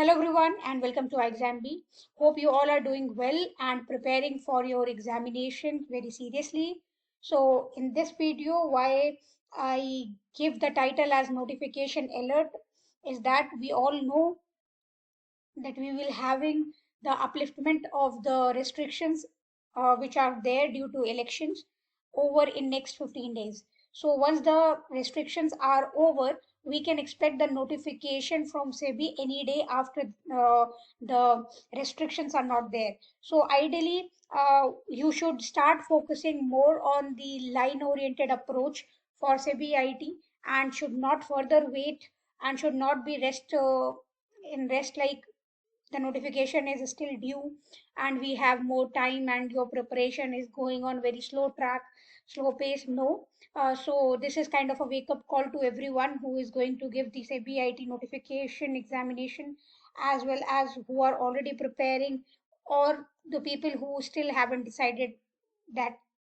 Hello everyone and welcome to iExamB. Hope you all are doing well and preparing for your examination very seriously. So in this video, why I give the title as notification alert is that we all know that we will having the upliftment of the restrictions which are there due to elections over in next 15 days. So once the restrictions are over, we can expect the notification from SEBI any day after the restrictions are not there. So ideally, you should start focusing more on the line oriented approach for SEBI IT and should not further wait and should not be rest like the notification is still due and we have more time and your preparation is going on very slow pace. No, so this is kind of a wake up call to everyone who is going to give the CBIT notification examination, as well as who are already preparing, or the people who still haven't decided that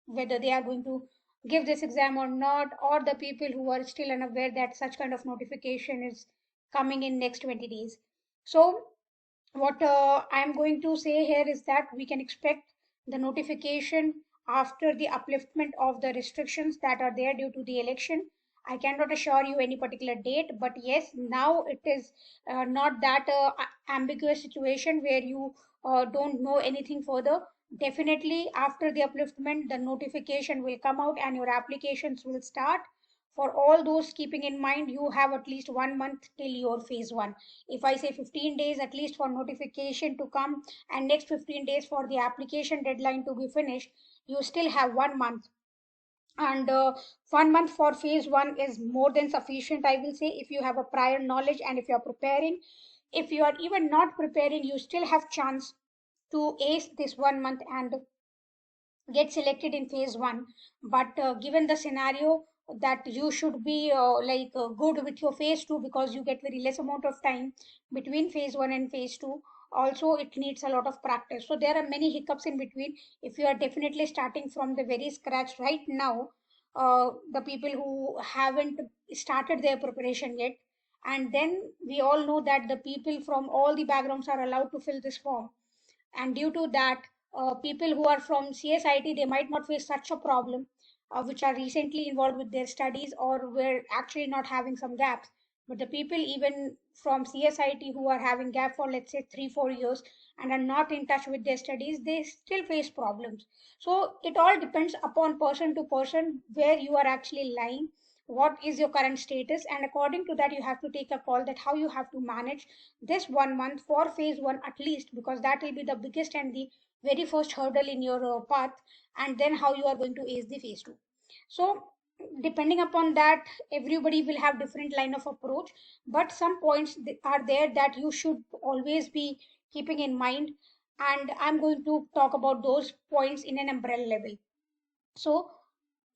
whether they are going to give this exam or not, or the people who are still unaware that such kind of notification is coming in next 20 days. So what I'm going to say here is that we can expect the notification after the upliftment of the restrictions that are there due to the election. I cannot assure you any particular date, but yes, now it is not that ambiguous situation where you don't know anything further. Definitely, after the upliftment, the notification will come out and your applications will start. For all those, keeping in mind, you have at least 1 month till your phase one. If I say 15 days at least for notification to come and next 15 days for the application deadline to be finished, you still have 1 month. And 1 month for phase one is more than sufficient, I will say, if you have a prior knowledge and if you are preparing. If you are even not preparing, you still have chance to ace this 1 month and get selected in phase one. But given the scenario that you should be good with your phase two, because you get very less amount of time between phase one and phase two. Also, it needs a lot of practice. So there are many hiccups in between. If you are definitely starting from the very scratch right now, the people who haven't started their preparation yet, and then we all know that the people from all the backgrounds are allowed to fill this form, and due to that, people who are from CSIT, they might not face such a problem, which are recently involved with their studies or were actually not having some gaps. But the people even from CSIT who are having gap for, let's say, 3 4 years and are not in touch with their studies, they still face problems. So it all depends upon person to person where you are actually lying, what is your current status, and according to that you have to take a call that how you have to manage this 1 month for phase one at least, because that will be the biggest and the very first hurdle in your path, and then how you are going to ace the phase two. So depending upon that, everybody will have different line of approach, but some points are there that you should always be keeping in mind, and I'm going to talk about those points in an umbrella level. So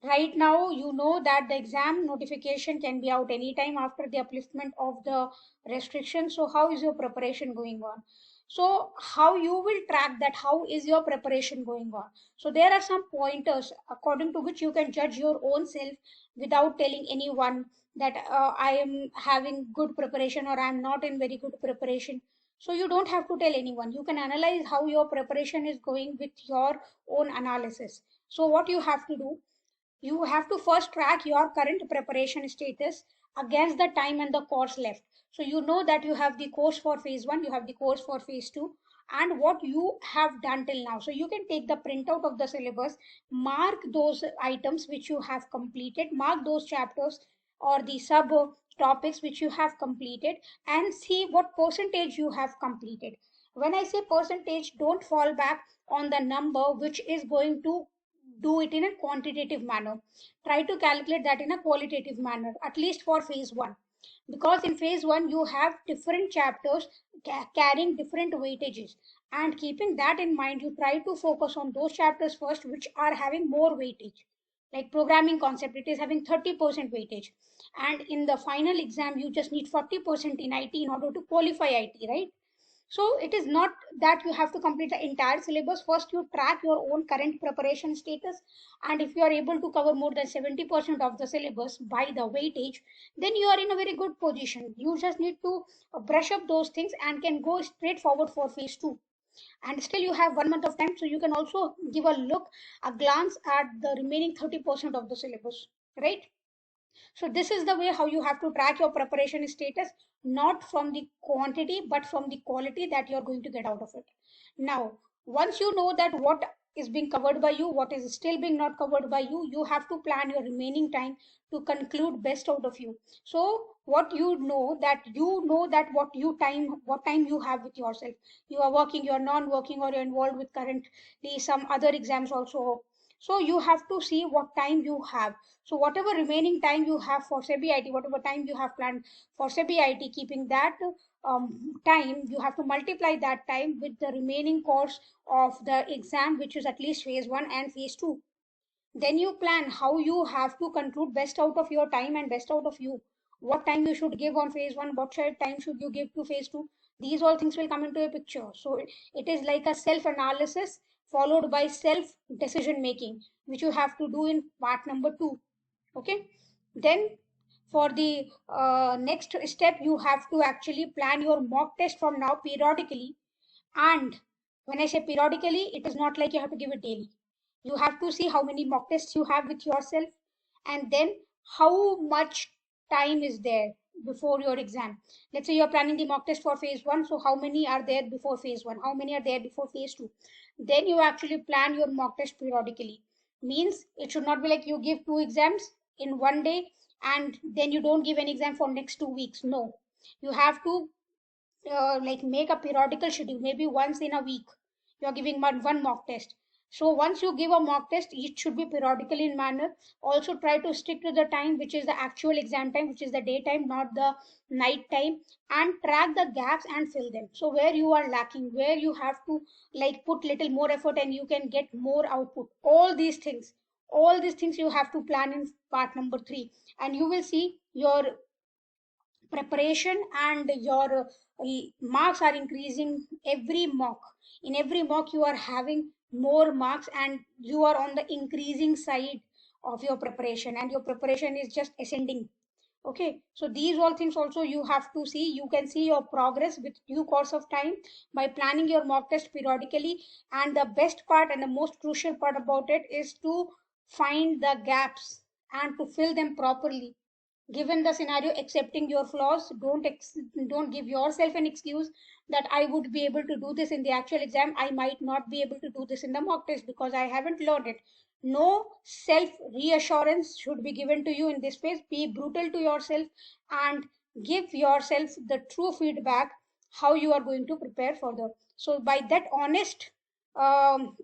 right now, you know that the exam notification can be out anytime after the upliftment of the restriction. So how is your preparation going on? So how you will track that, how is your preparation going on? So there are some pointers according to which you can judge your own self without telling anyone that I am having good preparation or I am not in very good preparation. So you don't have to tell anyone. You can analyze how your preparation is going with your own analysis. So what you have to do, you have to first track your current preparation status against the time and the course left. So you know that you have the course for phase one, you have the course for phase two, and what you have done till now. So you can take the printout of the syllabus, mark those items which you have completed, mark those chapters or the sub topics which you have completed, and see what percentage you have completed. When I say percentage, don't fall back on the number which is going to do it in a quantitative manner. Try to calculate that in a qualitative manner, at least for phase one. Because in phase one, you have different chapters carrying different weightages. And keeping that in mind, you try to focus on those chapters first which are having more weightage. Like programming concept, it is having 30% weightage. And in the final exam, you just need 40% in IT in order to qualify IT, right? So it is not that you have to complete the entire syllabus. First, you track your own current preparation status. And if you are able to cover more than 70% of the syllabus by the weightage, then you are in a very good position. You just need to brush up those things and can go straight forward for phase two. And still you have 1 month of time, so you can also give a look, a glance at the remaining 30% of the syllabus, right? So this is the way how you have to track your preparation status, not from the quantity, but from the quality that you're going to get out of it. Now, once you know that what is being covered by you, what is still being not covered by you, you have to plan your remaining time to conclude best out of you. So what you know that what time you have with yourself. You are working, you are non-working, or you're involved with currently some other exams also. So you have to see what time you have. So whatever remaining time you have for SEBI IT, whatever time you have planned for SEBI IT, keeping that time, you have to multiply that time with the remaining course of the exam, which is at least phase one and phase two. Then you plan how you have to conclude best out of your time and best out of you. What time you should give on phase one, what time should you give to phase two. These all things will come into a picture. So it is like a self analysis followed by self decision making, which you have to do in part number two. Okay, then for the next step, you have to actually plan your mock test from now periodically. And when I say periodically, it is not like you have to give it daily. You have to see how many mock tests you have with yourself, and then how much time is there before your exam. Let's say you're planning the mock test for phase one, so how many are there before phase one, how many are there before phase two. Then you actually plan your mock test periodically. Means it should not be like you give two exams in one day and then you don't give an exam for next 2 weeks. No, you have to like make a periodical schedule. Maybe once in a week you're giving one mock test. So once you give a mock test, it should be periodical in manner. Also try to stick to the time which is the actual exam time, which is the daytime, not the night time. And track the gaps and fill them. So where you are lacking, where you have to like put little more effort and you can get more output, all these things you have to plan in part number three. And you will see your preparation and your marks are increasing every mock. In every mock you are having more marks and you are on the increasing side of your preparation, and your preparation is just ascending. Okay, so these all things also you have to see. You can see your progress with due course of time by planning your mock test periodically. And the best part and the most crucial part about it is to find the gaps and to fill them properly. Given the scenario, accepting your flaws, don't give yourself an excuse that I would be able to do this in the actual exam, I might not be able to do this in the mock test because I haven't learned it. No self reassurance should be given to you in this phase. Be brutal to yourself and give yourself the true feedback how you are going to prepare further. So by that honest um,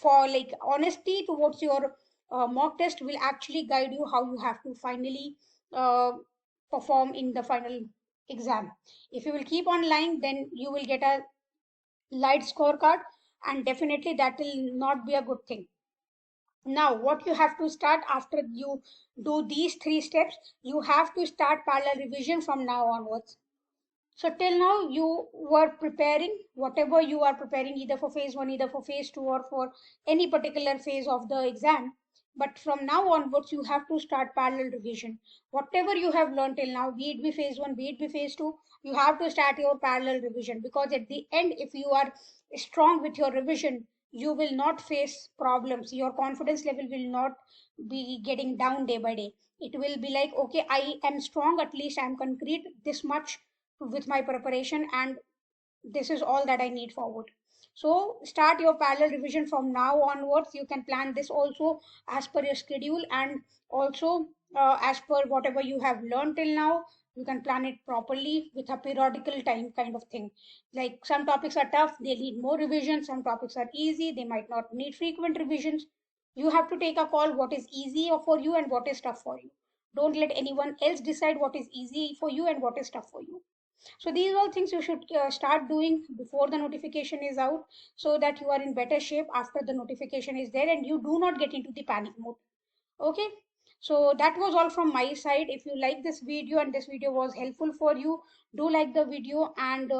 for like honesty towards your mock test will actually guide you how you have to finally uh, perform in the final exam. If you will keep on lying, then you will get a light scorecard, and definitely that will not be a good thing. Now what you have to start after you do these three steps, you have to start parallel revision from now onwards. So till now you were preparing whatever you are preparing, either for phase one, either for phase two, or for any particular phase of the exam. But from now onwards, you have to start parallel revision. Whatever you have learned till now, be it be phase one, be it be phase two, you have to start your parallel revision, because at the end, if you are strong with your revision, you will not face problems. Your confidence level will not be getting down day by day. It will be like, okay, I am strong, at least I am concrete this much with my preparation, and this is all that I need forward. So start your parallel revision from now onwards. You can plan this also as per your schedule, and also as per whatever you have learned till now. You can plan it properly with a periodical time kind of thing. Like some topics are tough, they need more revision. Some topics are easy, they might not need frequent revisions. You have to take a call what is easy for you and what is tough for you. Don't let anyone else decide what is easy for you and what is tough for you. So these all things you should start doing before the notification is out, so that you are in better shape after the notification is there and you do not get into the panic mode. Okay, so that was all from my side. If you like this video and this video was helpful for you, do like the video and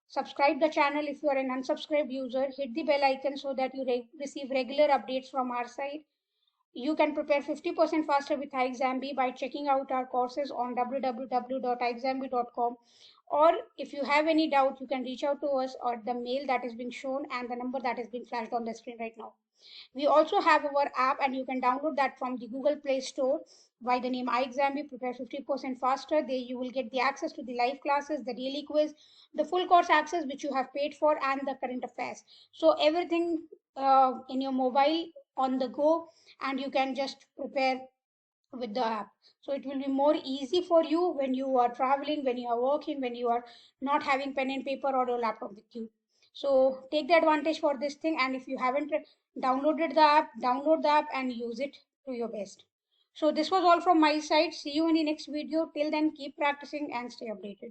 Subscribe the channel if you are an unsubscribed user. Hit the bell icon so that you receive regular updates from our site. You can prepare 50% faster with iXambi by checking out our courses on www.iXambi.com. Or if you have any doubt, you can reach out to us or the mail that is being shown and the number that is being flashed on the screen right now. We also have our app and you can download that from the Google Play Store by the name iXambi. Prepare 50% faster. There you will get the access to the live classes, the daily quiz, the full course access which you have paid for, and the current affairs. So everything in your mobile on the go, and you can just prepare with the app. So it will be more easy for you when you are traveling, when you are working, when you are not having pen and paper or your laptop with you. So take the advantage for this thing, and if you haven't downloaded the app, download the app and use it to your best. So this was all from my side. See you in the next video. Till then, keep practicing and stay updated.